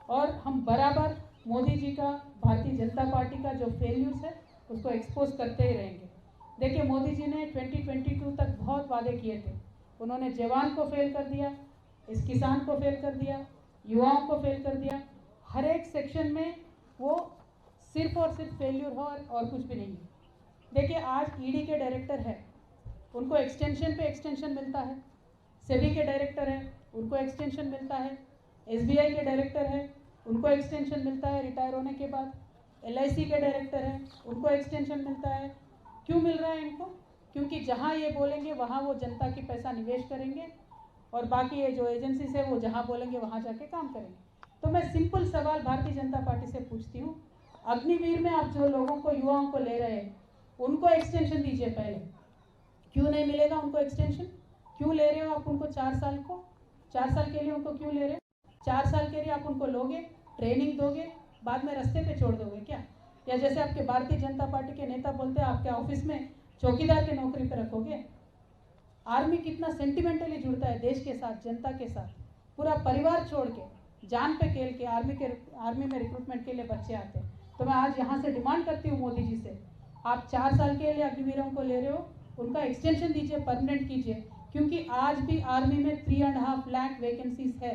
और हम बराबर मोदी जी का, भारतीय जनता पार्टी का जो फेल्यूर्स है उसको एक्सपोज करते ही रहेंगे। देखिए, मोदी जी ने 2022 तक बहुत वादे किए थे। उन्होंने जवान को फेल कर दिया, इस किसान को फेल कर दिया, युवाओं को फेल कर दिया। हर एक सेक्शन में वो सिर्फ और सिर्फ फेल्यूर हो और कुछ भी नहीं है। देखिए, आज ईडी के डायरेक्टर है, उनको एक्सटेंशन पे एक्सटेंशन मिलता है। सेबी के डायरेक्टर है, उनको एक्सटेंशन मिलता है। एसबीआई के डायरेक्टर है, उनको एक्सटेंशन मिलता है रिटायर होने के बाद। एलआईसी के डायरेक्टर है, उनको एक्सटेंशन मिलता है। क्यों मिल रहा है इनको? क्योंकि जहाँ ये बोलेंगे वहाँ वो जनता की पैसा निवेश करेंगे और बाकी ये जो एजेंसीज है वो जहाँ बोलेंगे वहाँ जाके काम करेंगे। तो मैं सिंपल सवाल भारतीय जनता पार्टी से पूछती हूँ, अग्निवीर में आप जो लोगों को, युवाओं को ले रहे हैं, उनको एक्सटेंशन दीजिए पहले। क्यों नहीं मिलेगा उनको एक्सटेंशन? क्यों ले रहे हो आप उनको 4 साल को? 4 साल के लिए उनको क्यों ले रहे हो? 4 साल के लिए आप उनको लोगे, ट्रेनिंग दोगे, बाद में रास्ते पे छोड़ दोगे क्या? या जैसे आपके भारतीय जनता पार्टी के नेता बोलते हैं, आपके ऑफिस में चौकीदार के नौकरी पे रखोगे? आर्मी कितना सेंटिमेंटली जुड़ता है देश के साथ, जनता के साथ। पूरा परिवार छोड़ के, जान पे खेल के आर्मी में रिक्रूटमेंट के लिए बच्चे आते हैं। तो मैं आज यहाँ से डिमांड करती हूँ मोदी जी से, आप 4 साल के लिए अग्निवीरों को ले रहे हो, उनका एक्सटेंशन दीजिए, परमानेंट कीजिए। क्योंकि आज भी आर्मी में 3.5 लाख वैकेंसीज है।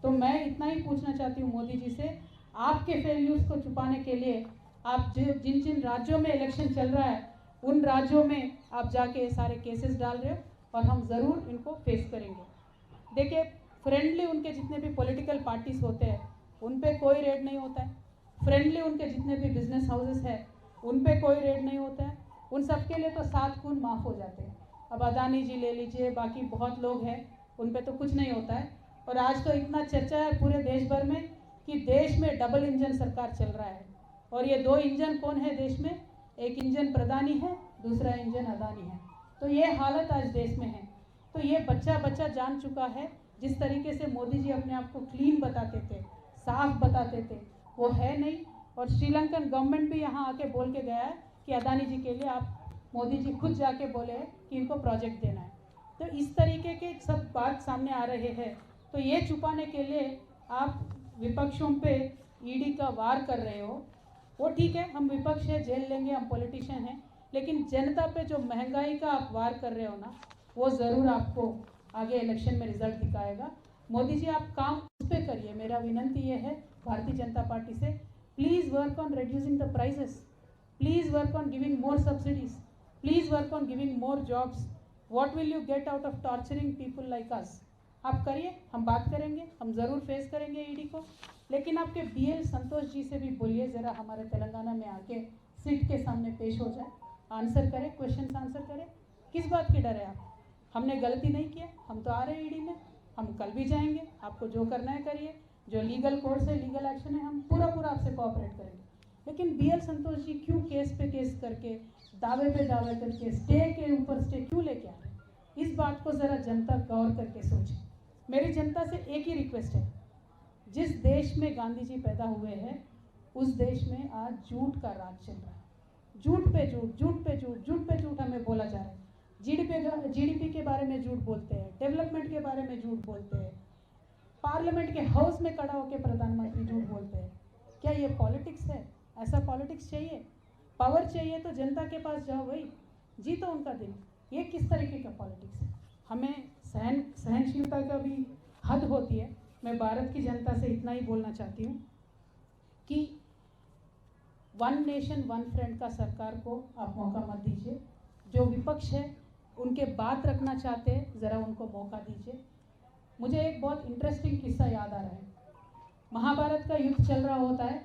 तो मैं इतना ही पूछना चाहती हूँ मोदी जी से, आपके फेल्यूर्स को छुपाने के लिए आप जिन जिन राज्यों में इलेक्शन चल रहा है उन राज्यों में आप जाके ये सारे केसेस डाल रहे हो और हम ज़रूर इनको फेस करेंगे। देखिए, फ्रेंडली उनके जितने भी पॉलिटिकल पार्टीज होते हैं उन पे कोई रेड नहीं होता है। फ्रेंडली उनके जितने भी बिजनेस हाउसेस हैं उन पे कोई रेड नहीं होता है। उन सब के लिए तो 7 खून माफ़ हो जाते हैं। अब अदानी जी ले लीजिए, बाकी बहुत लोग हैं, उन पे तो कुछ नहीं होता है। और आज तो इतना चर्चा है पूरे देश भर में कि देश में डबल इंजन सरकार चल रहा है। और ये 2 इंजन कौन है देश में? एक इंजन प्रधानी है, दूसरा इंजन अदानी है। तो ये हालत आज देश में है। तो ये बच्चा बच्चा जान चुका है, जिस तरीके से मोदी जी अपने आप को क्लीन बताते थे, साफ बताते थे, वो है नहीं। और श्रीलंकन गवर्नमेंट भी यहाँ आके बोल के गया है कि अदानी जी के लिए आप, मोदी जी खुद जाके बोले हैं कि इनको प्रोजेक्ट देना है। तो इस तरीके के सब बात सामने आ रहे हैं। तो ये छुपाने के लिए आप विपक्षों पे ईडी का वार कर रहे हो। वो ठीक है, हम विपक्ष है, जेल लेंगे, हम पॉलिटिशियन हैं, लेकिन जनता पे जो महंगाई का आप वार कर रहे हो ना, वो ज़रूर आपको आगे इलेक्शन में रिजल्ट दिखाएगा। मोदी जी, आप काम उस पर करिए। मेरा विनंती ये है भारतीय जनता पार्टी से, please work on reducing the prices, please work on giving more subsidies, please work on giving more jobs. What will you get out of torturing people like us? आप करिए, हम बात करेंगे, हम ज़रूर फेस करेंगे ईडी को। लेकिन आपके बीएल संतोष जी से भी बोलिए, ज़रा हमारे तेलंगाना में आके सीट के सामने पेश हो जाए, आंसर करें, क्वेश्चन आंसर करें। किस बात की डर है आप? हमने गलती नहीं किया, हम तो आ रहे हैं ईडी में, हम कल भी जाएंगे। आपको जो करना है करिए, जो लीगल कोर्स है, लीगल एक्शन है, हम पूरा आपसे कोऑपरेट करेंगे। लेकिन बीएल संतोष जी क्यों केस पे केस करके, दावे पे दावे करके, स्टे के ऊपर स्टे क्यों लेके आ रहे हैं? इस बात को ज़रा जनता गौर करके सोचे। मेरी जनता से एक ही रिक्वेस्ट है, जिस देश में गांधी जी पैदा हुए हैं उस देश में आज झूठ का राज चल रहा है। झूठ पे झूठ, झूठ पे झूठ, झूठ पे झूठ हमें बोला जा रहा है। जीडीपी के बारे में झूठ बोलते हैं, डेवलपमेंट के बारे में झूठ बोलते हैं, पार्लियामेंट के हाउस में खड़ा होकर प्रधानमंत्री झूठ बोलते हैं। क्या ये पॉलिटिक्स है? ऐसा पॉलिटिक्स चाहिए? पावर चाहिए तो जनता के पास जाओ भाई, जीतो उनका दिल। ये किस तरीके का पॉलिटिक्स है? हमें सहनशीलता का भी हद होती है। मैं भारत की जनता से इतना ही बोलना चाहती हूँ कि वन नेशन वन फ्रंट का सरकार को आप मौका मत दीजिए। जो विपक्ष है उनके बात रखना चाहते हैं, ज़रा उनको मौका दीजिए। मुझे एक बहुत इंटरेस्टिंग किस्सा याद आ रहा है। महाभारत का युद्ध चल रहा होता है,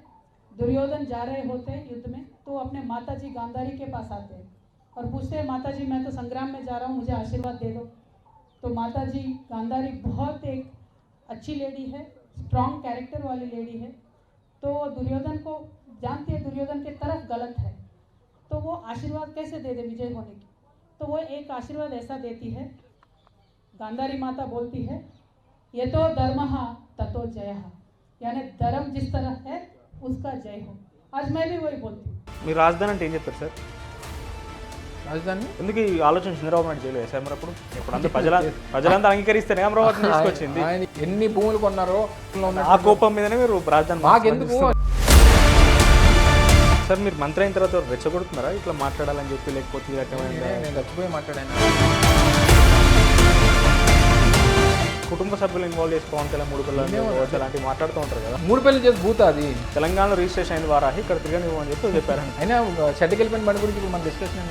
दुर्योधन जा रहे होते हैं युद्ध में, तो अपने माता जी गांधारी के पास आते हैं और पूछते हैं, माता जी मैं तो संग्राम में जा रहा हूँ, मुझे आशीर्वाद दे दो। तो माता जी गांधारी बहुत एक अच्छी लेडी है, स्ट्रॉन्ग कैरेक्टर वाली लेडी है। तो दुर्योधन को जानती है, दुर्योधन के तरफ गलत है, तो वो आशीर्वाद कैसे दे दे विजय होने की? तो वो एक आशीर्वाद ऐसा देती है, गांधारी माता बोलती है, ये तो धर्मः ततो जयः, यानी धर्म जिस तरह है उसका जय हो। आज मैं भी वही बोलती हूँ। మీరు రాజధాని అంటే ఏం చెప్తారు సార్? రాజధాని ఎందుకు ఈ ఆలోచన చంద్రబాబు నాయుడు చేయలేదు సార్ మరి అప్పుడు ఇప్పుడు అందరూ ప్రజలంతా అంగీకరిస్తేనే అమరావతిని తీసుకొచ్చింది. ఆయన ఎన్ని భూములు కొన్నారో ఆ కోపం మీదనే మీరు రాజధాని మాకెందుకు సార్ మీరు మంత్రి అయిన తర్వాత రెచ్చగొడుతున్నారా ఇట్లా మాట్లాడాలని చెప్పి, లేకపోతే ఈ రకమైన నేను చచ్చిపోయి మాట్లాడాను. కుటుంబ సభ్యులు ఇన్వాల్వ్ చేసి పవన్ కళ్యాణ్ 3 పిల్లలు అలాంటివి మాట్లాడుతూ ఉంటారు కదా. 3 పెళ్లి చేసి భూత అది తెలంగాణలో రిజిస్ట్రేషన్ అయిన వారాహి ఇక్కడ తిరగనివ్వని చెప్పి చెప్పారండి. అయినా చెడ్డకెళ్ళిపోయిన బండి గురించి ఇప్పుడు మన డిస్కషన్